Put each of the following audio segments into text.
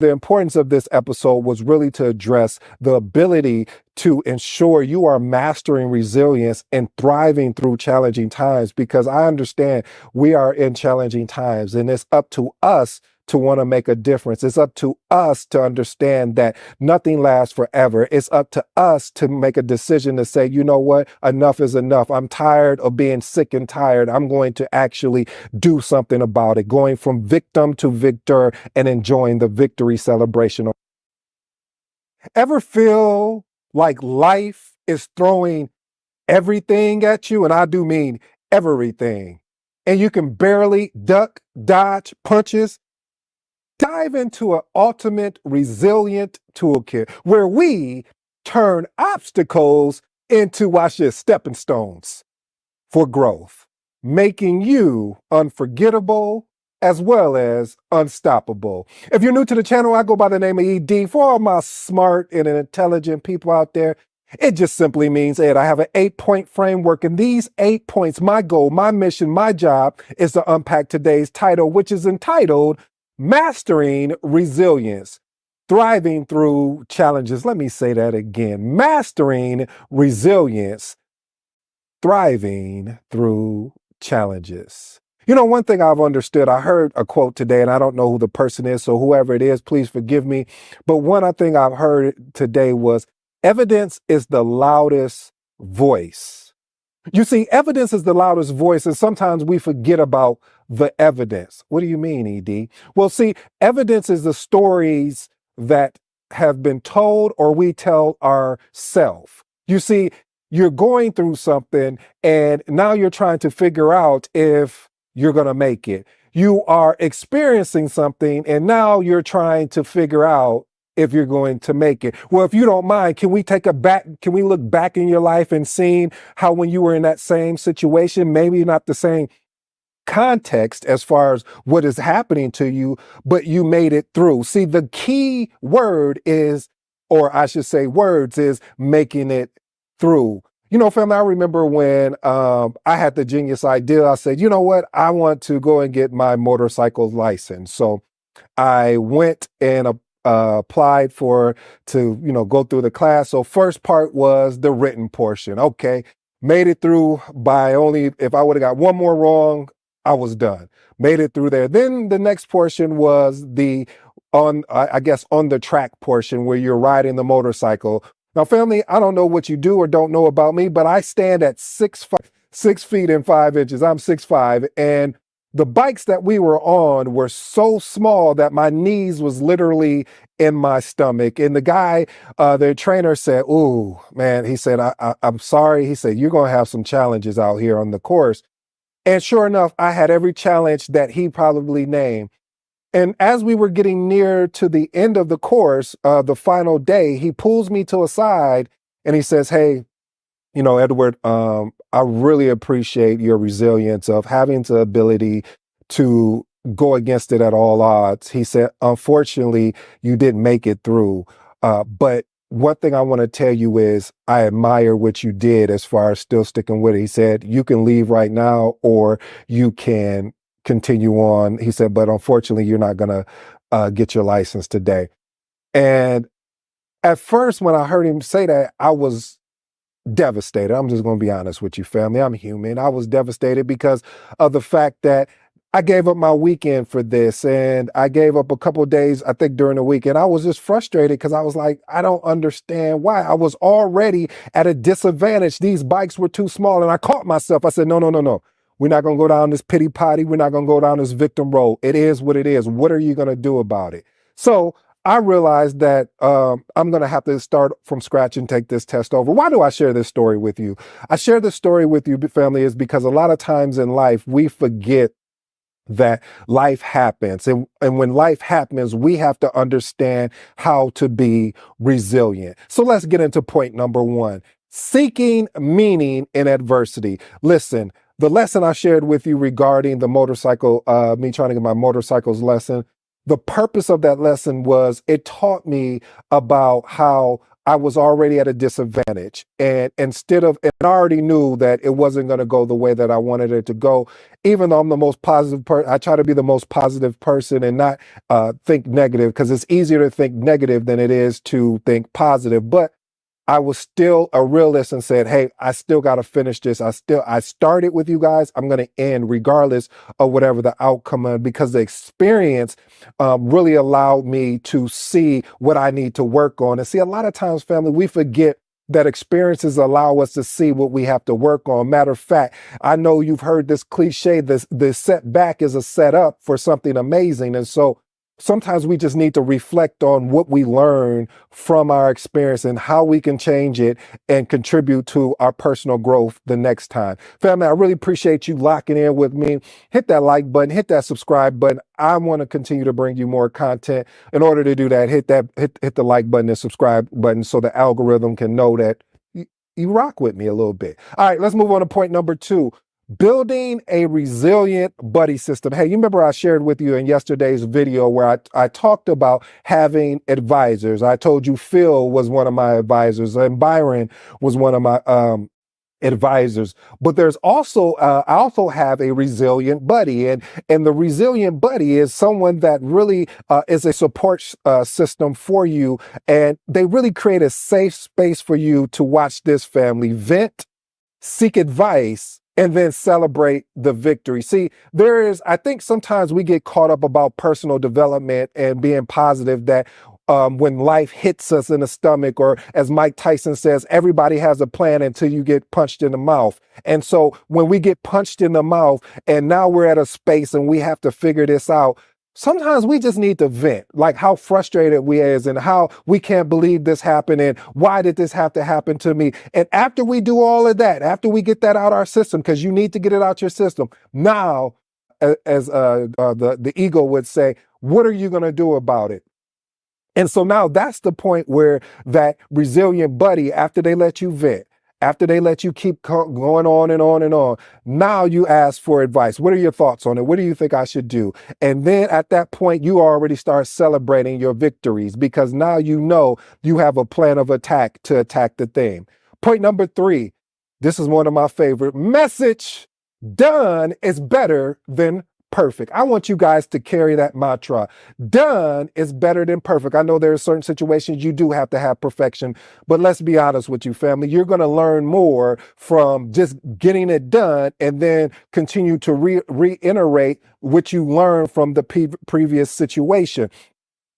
The importance of this episode was really to address the ability to ensure you are mastering resilience and thriving through challenging times, because I understand we are in challenging times and it's up to us to want to make a difference. It's up to us to understand that nothing lasts forever. It's up to us to make a decision to say, you know what, enough is enough. I'm tired of being sick and tired. I'm going to actually do something about it, going from victim to victor and enjoying the victory celebration. Ever feel like life is throwing everything at you? And I do mean everything. And you can barely duck, dodge punches? Dive into an ultimate resilient toolkit where we turn obstacles into, watch this, stepping stones for growth, making you unforgettable as well as unstoppable. If you're new to the channel, I go by the name of ED. For all my smart and intelligent people out there, it just simply means, Ed, I have an 8-point framework, and these 8 points, my goal, my mission, my job is to unpack today's title, which is entitled Mastering Resilience, Thriving Through Challenges. Let me say that again. Mastering Resilience, Thriving Through Challenges. You know, one thing I've understood, I heard a quote today, and I don't know who the person is, so whoever it is, please forgive me. But one thing I've heard today was, evidence is the loudest voice. You see, evidence is the loudest voice, and sometimes we forget about the evidence. What do you mean, ED? Well, see, evidence is the stories that have been told or we tell ourselves. You see, you're going through something and now you're trying to figure out if you're going to make it. You are experiencing something and now you're trying to figure out if you're going to make it. Well, if you don't mind, can we look back in your life and see how when you were in that same situation, maybe not the same context as far as what is happening to you, but you made it through. See, the key word is, or I should say words, is making it through. You know, family, I remember when I had the genius idea. I said, you know what, I want to go and get my motorcycle license. So I went and applied to go through the class. So first part was the written portion. Okay, made it through by only, if I would have got one more wrong, I was done. Made it through there. Then the next portion was on the track portion where you're riding the motorcycle. Now, family, I don't know what you do or don't know about me, but I stand at 6 feet and 5 inches. I'm 6'5", and the bikes that we were on were so small that my knees was literally in my stomach. And the guy, the trainer said, "Ooh, man," he said, I'm sorry. He said, "You're going to have some challenges out here on the course." And sure enough, I had every challenge that he probably named. And as we were getting near to the end of the course, the final day, he pulls me to a side and he says, "Hey, you know, Edward, I really appreciate your resilience of having the ability to go against it at all odds." He said, "Unfortunately, you didn't make it through. But one thing I want to tell you is I admire what you did as far as still sticking with it." He said, "You can leave right now or you can continue on." He said, "But unfortunately, you're not going to get your license today." And at first, when I heard him say that, I was devastated. I'm just going to be honest with you, family. I'm human. I was devastated because of the fact that I gave up my weekend for this, and I gave up a couple of days, I think, during the weekend. I was just frustrated because I was like, I don't understand why. I was already at a disadvantage. These bikes were too small, and I caught myself. I said, no. We're not going to go down this pity potty. We're not going to go down this victim road. It is what it is. What are you going to do about it? So I realized that I'm going to have to start from scratch and take this test over. Why do I share this story with you? I share this story with you, family, is because a lot of times in life, we forget that life happens. And when life happens, we have to understand how to be resilient. So let's get into point number 1, seeking meaning in adversity. Listen, the lesson I shared with you regarding the motorcycle, me trying to get my motorcycle's lesson, the purpose of that lesson was it taught me about how I was already at a disadvantage. And and I already knew that it wasn't going to go the way that I wanted it to go. Even though I'm the most positive person, I try to be the most positive person and not think negative, because it's easier to think negative than it is to think positive. But I was still a realist and said, hey, I still got to finish this. I started with you guys. I'm going to end regardless of whatever the outcome is, because the experience really allowed me to see what I need to work on. And see, a lot of times, family, we forget that experiences allow us to see what we have to work on. Matter of fact, I know you've heard this cliche, this setback is a setup for something amazing. And so sometimes we just need to reflect on what we learn from our experience and how we can change it and contribute to our personal growth the next time. Family, I really appreciate you locking in with me. Hit that like button, hit that subscribe button. I want to continue to bring you more content. In order to do that, hit the like button and subscribe button so the algorithm can know that you rock with me a little bit. All right, let's move on to point number 2. Building a resilient buddy system. Hey, you remember I shared with you in yesterday's video where I talked about having advisors. I told you Phil was one of my advisors and Byron was one of my advisors. But there's also, I also have a resilient buddy. And the resilient buddy is someone that really is a support system for you. And they really create a safe space for you to watch this, family, vent, seek advice, and then celebrate the victory. See, I think sometimes we get caught up about personal development and being positive that when life hits us in the stomach, or as Mike Tyson says, everybody has a plan until you get punched in the mouth. And so when we get punched in the mouth and now we're at a space and we have to figure this out, sometimes we just need to vent, like how frustrated we is and how we can't believe this happened and why did this have to happen to me? And after we do all of that, after we get that out our system, because you need to get it out your system, now, as the ego would say, what are you going to do about it? And so now that's the point where that resilient buddy, after they let you vent, after they let you keep going on and on and on, now you ask for advice. What are your thoughts on it? What do you think I should do? And then at that point, you already start celebrating your victories, because now you know you have a plan of attack to attack the thing. Point number 3, this is one of my favorite. Message: done is better than perfect. I want you guys to carry that mantra. Done is better than perfect. I know there are certain situations you do have to have perfection, but let's be honest with you, family. You're going to learn more from just getting it done and then continue to reiterate what you learned from the previous situation.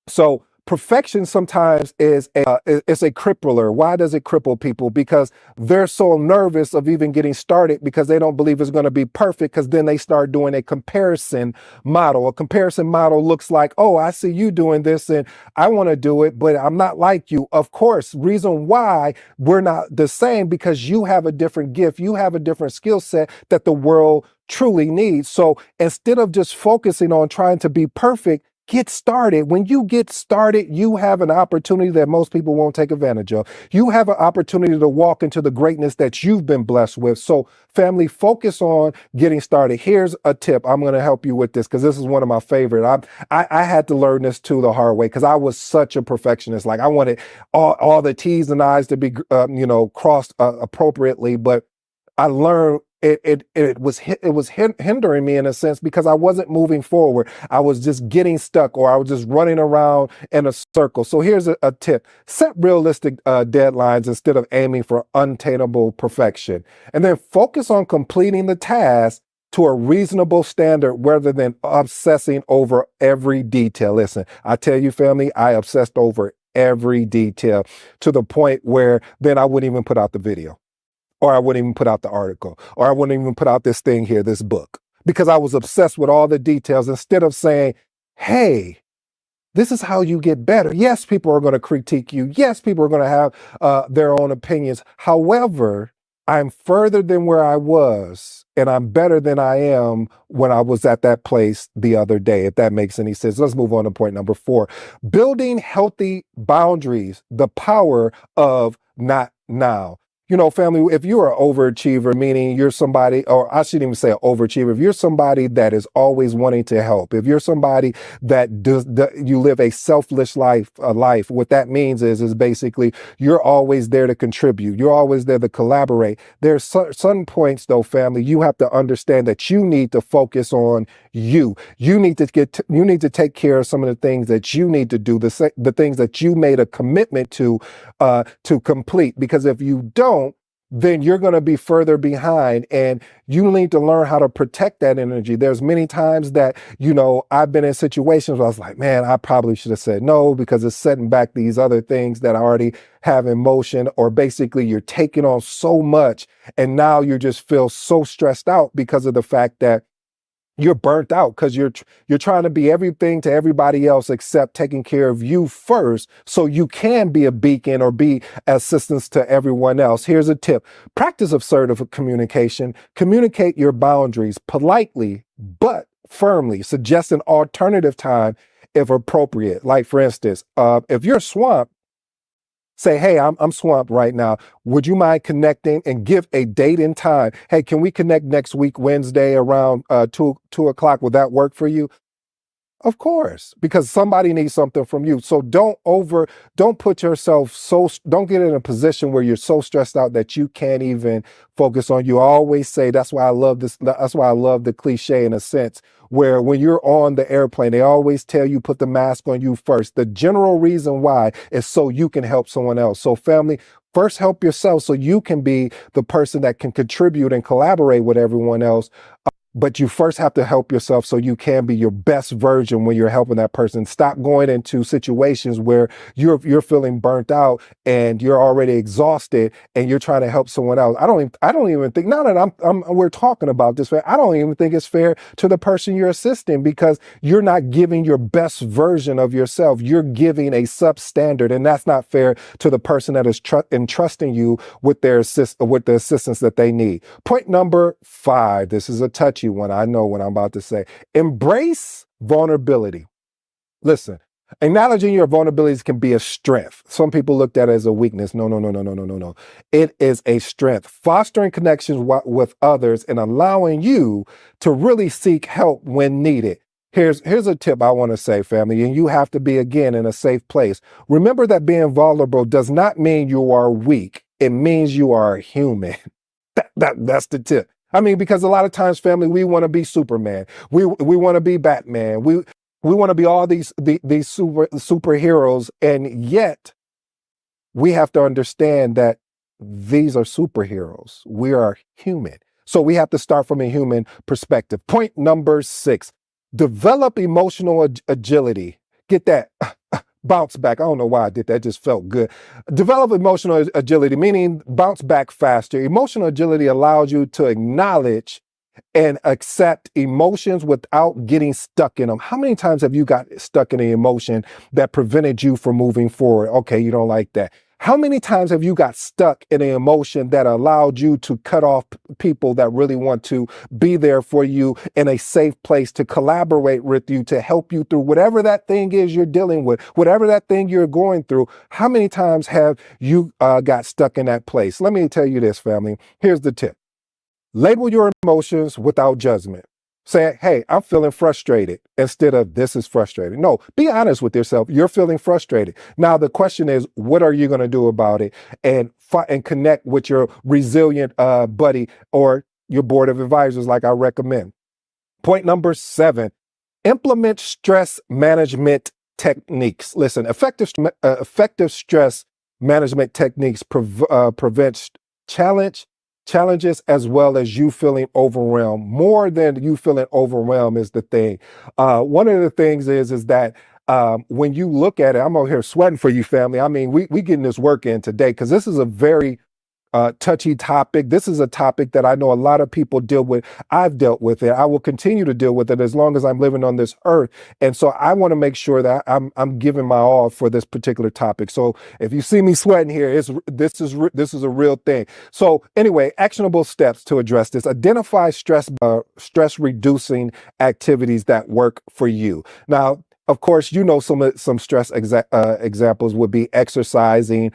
So perfection sometimes is a crippler. Why does it cripple people? Because they're so nervous of even getting started, because they don't believe it's going to be perfect, because then they start doing a comparison model. A comparison model looks like, oh, I see you doing this and I want to do it, but I'm not like you. Of course, reason why we're not the same, because you have a different gift. You have a different skill set that the world truly needs. So instead of just focusing on trying to be perfect, get started. When you get started, you have an opportunity that most people won't take advantage of. You have an opportunity to walk into the greatness that you've been blessed with. So, family, focus on getting started. Here's a tip. I'm going to help you with this, because this is one of my favorite. I had to learn this too the hard way, because I was such a perfectionist. Like, I wanted all the T's and I's to be, crossed appropriately. But I learned it was hindering me in a sense, because I wasn't moving forward. I was just getting stuck, or I was just running around in a circle. So here's a tip. Set realistic deadlines instead of aiming for unattainable perfection. And then focus on completing the task to a reasonable standard rather than obsessing over every detail. Listen, I tell you, family, I obsessed over every detail to the point where then I wouldn't even put out the video, or I wouldn't even put out the article, or I wouldn't even put out this thing here, this book, because I was obsessed with all the details instead of saying, hey, this is how you get better. Yes, people are going to critique you. Yes, people are going to have their own opinions. However, I'm further than where I was, and I'm better than I am when I was at that place the other day, if that makes any sense. Let's move on to point number 4. Building healthy boundaries, the power of not now. family, if you're an overachiever, meaning you're somebody, or I shouldn't even say an overachiever, if you're somebody that is always wanting to help, if you're somebody that you live a selfless life, what that means is basically you're always there to contribute. You're always there to collaborate. There's some points though, family, you have to understand that you need to focus on you. You need to take care of some of the things that you need to do, the things that you made a commitment to complete. Because if you don't, then you're going to be further behind, and you need to learn how to protect that energy. There's many times that, I've been in situations where I was like, man, I probably should have said no, because it's setting back these other things that I already have in motion, or basically you're taking on so much and now you just feel so stressed out because of the fact that you're burnt out, because you're trying to be everything to everybody else except taking care of you first, so you can be a beacon or be assistance to everyone else. Here's a tip: practice assertive communication. Communicate your boundaries politely but firmly. Suggest an alternative time if appropriate. Like, for instance, if you're swamped, say, hey, I'm swamped right now. Would you mind connecting, and give a date and time? Hey, can we connect next week, Wednesday around 2 o'clock? Would that work for you? Of course, because somebody needs something from you. So don't put yourself don't get in a position where you're so stressed out that you can't even focus on you. I always say, that's why I love this. That's why I love the cliche, in a sense, where when you're on the airplane, they always tell you put the mask on you first. The general reason why is so you can help someone else. So family, first help yourself so you can be the person that can contribute and collaborate with everyone else. But you first have to help yourself so you can be your best version when you're helping that person. Stop going into situations where you're feeling burnt out and you're already exhausted and you're trying to help someone else. I don't even think, now that we're talking about this, I don't even think it's fair to the person you're assisting, because you're not giving your best version of yourself. You're giving a substandard, and that's not fair to the person that is entrusting you with the assistance that they need. Point number 5. This is a touchy one. I know what I'm about to say. Embrace vulnerability. Listen, acknowledging your vulnerabilities can be a strength. Some people looked at it as a weakness. No, no, no, no, no, no, no, no. It is a strength. Fostering connections with others and allowing you to really seek help when needed. Here's a tip I want to say, family, and you have to be, again, in a safe place. Remember that being vulnerable does not mean you are weak. It means you are human. That's the tip. I mean, because a lot of times, family, we want to be Superman. We want to be Batman. We want to be all these superheroes, and yet we have to understand that these are superheroes. We are human. So we have to start from a human perspective. Point number 6, develop emotional agility. Get that. Bounce back. I don't know why I did that. It just felt good. Develop emotional agility, meaning bounce back faster. Emotional agility allows you to acknowledge and accept emotions without getting stuck in them. How many times have you got stuck in an emotion that prevented you from moving forward? Okay, you don't like that. How many times have you got stuck in an emotion that allowed you to cut off people that really want to be there for you in a safe place, to collaborate with you, to help you through whatever that thing is you're dealing with, whatever that thing you're going through? How many times have you got stuck in that place? Let me tell you this, family. Here's the tip. Label your emotions without judgment. Say, hey, I'm feeling frustrated, instead of this is frustrating. No, be honest with yourself. You're feeling frustrated. Now, the question is, what are you going to do about it? And connect with your resilient buddy or your board of advisors, like I recommend. Point number 7, implement stress management techniques. Listen, effective stress management techniques prevent challenges, as well as you feeling overwhelmed. More than you feeling overwhelmed is the thing. One of the things is that when you look at it, I'm over here sweating for you, family. I mean, we getting this work in today, because this is a very touchy topic. This is a topic that I know a lot of people deal with. I've dealt with it. I will continue to deal with it as long as I'm living on this earth. And so I want to make sure that I'm giving my all for this particular topic. So if you see me sweating here, this is a real thing. So anyway, actionable steps to address this: identify stress reducing activities that work for you. Now, of course, some stress examples would be exercising,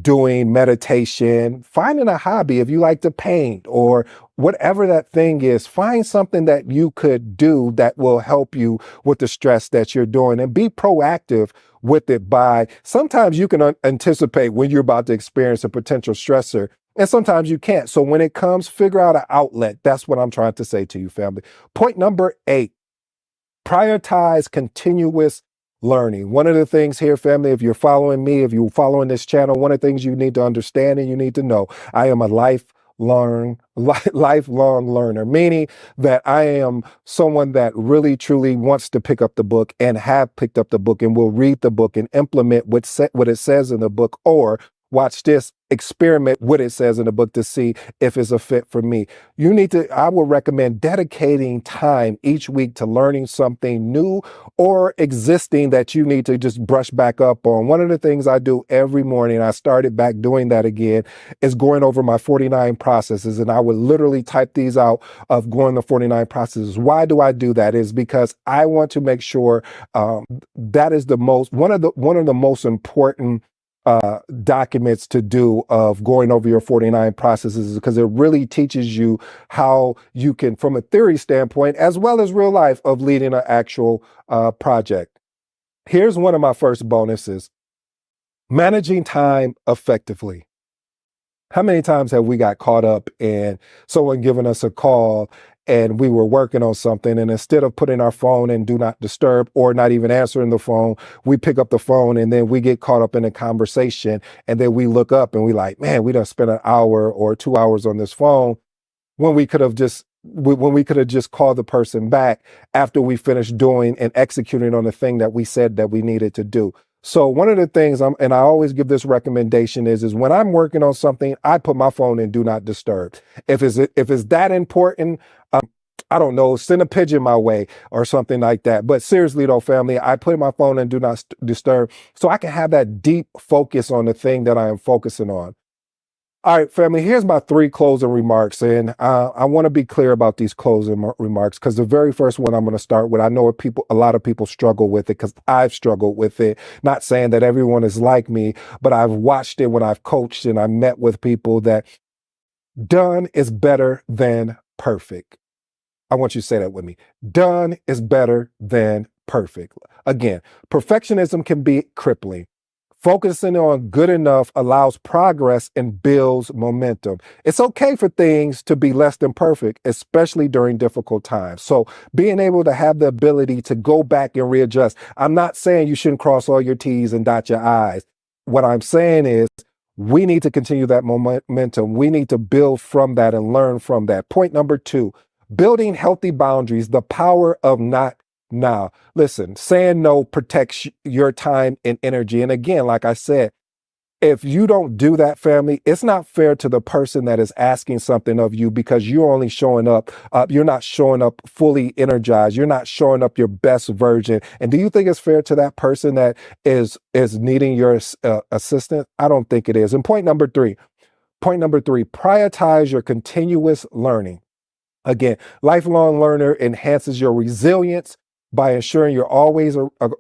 doing meditation, finding a hobby. If you like to paint or whatever that thing is, find something that you could do that will help you with the stress that you're doing, and be proactive with it. By sometimes you can anticipate when you're about to experience a potential stressor, and sometimes you can't. So when it comes, figure out an outlet. That's what I'm trying to say to you, family. Point number 8, prioritize continuous learning. One of the things here, family, if you're following me, if you're following this channel, one of the things you need to understand and you need to know, I am a lifelong learner, meaning that I am someone that really truly wants to pick up the book and have picked up the book and will read the book and implement what it says in the book, or watch this, experiment what it says in the book to see if it's a fit for me. I will recommend dedicating time each week to learning something new or existing that you need to just brush back up on. One of the things I do every morning, I started back doing that again, is going over my 49 processes. And I would literally type these out of going the 49 processes. Why do I do that? Is because I want to make sure that is one of the most important documents to do of going over your 49 processes, because it really teaches you how you can, from a theory standpoint, as well as real life, of leading an actual project. Here's one of my first bonuses: managing time effectively. How many times have we got caught up in someone giving us a call and we were working on something, and instead of putting our phone in do not disturb or not even answering the phone, we pick up the phone and then we get caught up in a conversation, and then we look up and we like, man, we done spent an hour or 2 hours on this phone, when we could have just called the person back after we finished doing and executing on the thing that we said that we needed to do. So one of the things and I always give this recommendation is when I'm working on something, I put my phone in do not disturb. If it's that important, I don't know, send a pigeon my way or something like that. But seriously though, family, I put my phone in do not disturb so I can have that deep focus on the thing that I am focusing on. All right, family, here's my 3 closing remarks. And I want to be clear about these closing remarks, because the very first one I'm going to start with, I know a lot of people struggle with it, because I've struggled with it. Not saying that everyone is like me, but I've watched it when I've coached and I met with people, that done is better than perfect. I want you to say that with me. Done is better than perfect. Again, perfectionism can be crippling. Focusing on good enough allows progress and builds momentum. It's okay for things to be less than perfect, especially during difficult times. So being able to have the ability to go back and readjust. I'm not saying you shouldn't cross all your T's and dot your I's. What I'm saying is we need to continue that momentum. We need to build from that and learn from that. Point number 2, building healthy boundaries, the power of not now. Listen, saying no protects your time and energy. And again, like I said, if you don't do that, family, it's not fair to the person that is asking something of you, because you're only showing up, you're not showing up fully energized. You're not showing up your best version. And do you think it's fair to that person that is needing your assistance? I don't think it is. And point number 3, prioritize your continuous learning. Again, lifelong learner enhances your resilience by ensuring you're always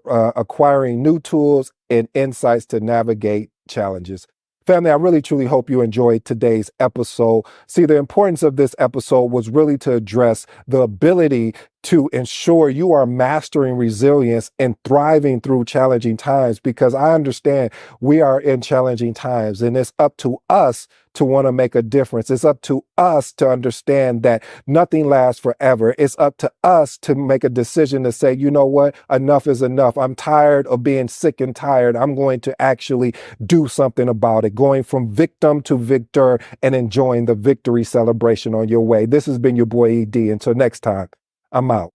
acquiring new tools and insights to navigate challenges. Family, I really truly hope you enjoyed today's episode. See, the importance of this episode was really to address the ability to ensure you are mastering resilience and thriving through challenging times, because I understand we are in challenging times, and it's up to us to want to make a difference. It's up to us to understand that nothing lasts forever. It's up to us to make a decision to say, you know what, enough is enough. I'm tired of being sick and tired. I'm going to actually do something about it, going from victim to victor and enjoying the victory celebration on your way. This has been your boy ED. Until next time, I'm out.